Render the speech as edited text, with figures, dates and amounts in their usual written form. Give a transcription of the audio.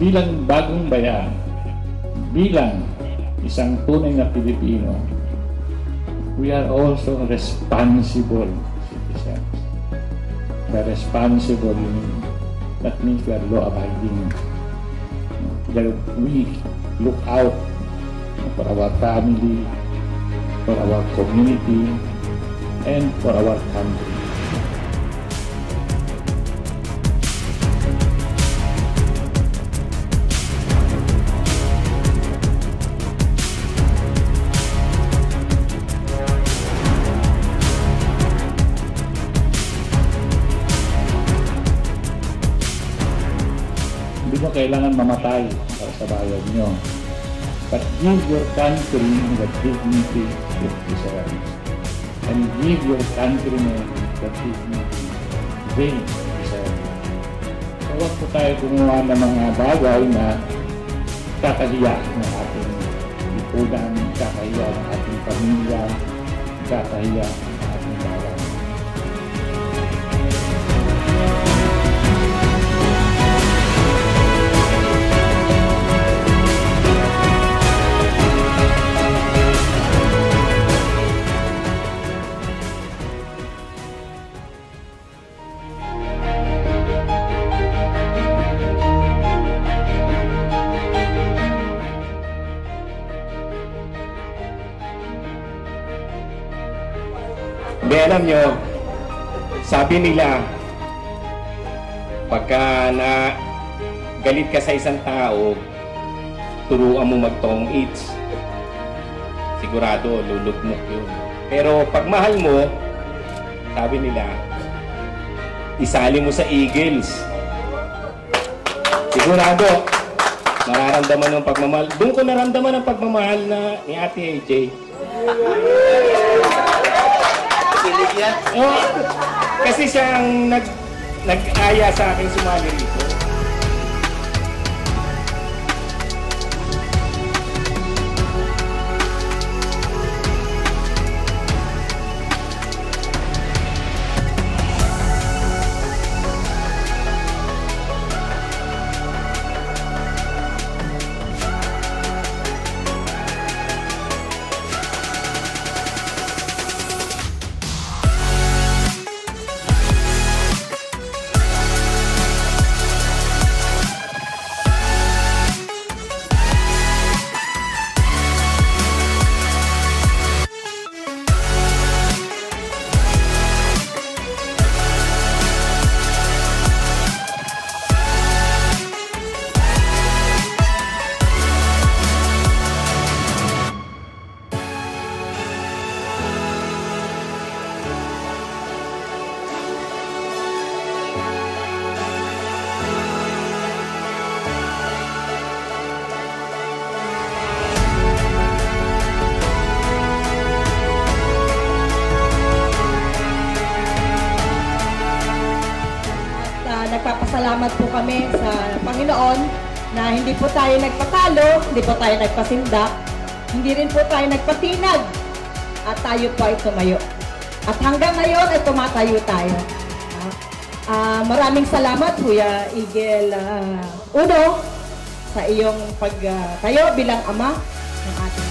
bilang bagong bayan, bilang isang tunay na Pilipino, we are also responsible citizens. We are responsible, that means we are law-abiding. That we look out for our family, for our community, and for our country. Hindi mo kailangan mamatay para sa bayan nyo. But give your country the dignity it deserves. And give your countrymen the dignity they deserve. So huwag po tayo gumawa ng mga bagay na kakahiya ng ating lipunan, kakahiya ng ating pamilya, kakahiya ng ating bayan. Hindi, alam nyo, sabi nila, pagka na galit ka sa isang tao, turuan mo mag-tong eats. Sigurado, lulugmok yun. Pero pag mahal mo, sabi nila, isali mo sa Eagles. Sigurado, mararamdaman ng pagmamahal. Doon ko naramdaman ang pagmamahal na ni Ate AJ. Oh, kasi siya ang nag-aya sa akin sumali rito. Nagpapasalamat po kami sa Panginoon na hindi po tayo nagpatalo, hindi po tayo nagpasindak, hindi rin po tayo nagpatinag, at tayo po ay tumayo. At hanggang ngayon ay tumatayo tayo. Maraming salamat, Kuya Igel Uno, sa iyong pagtayo bilang ama ng ating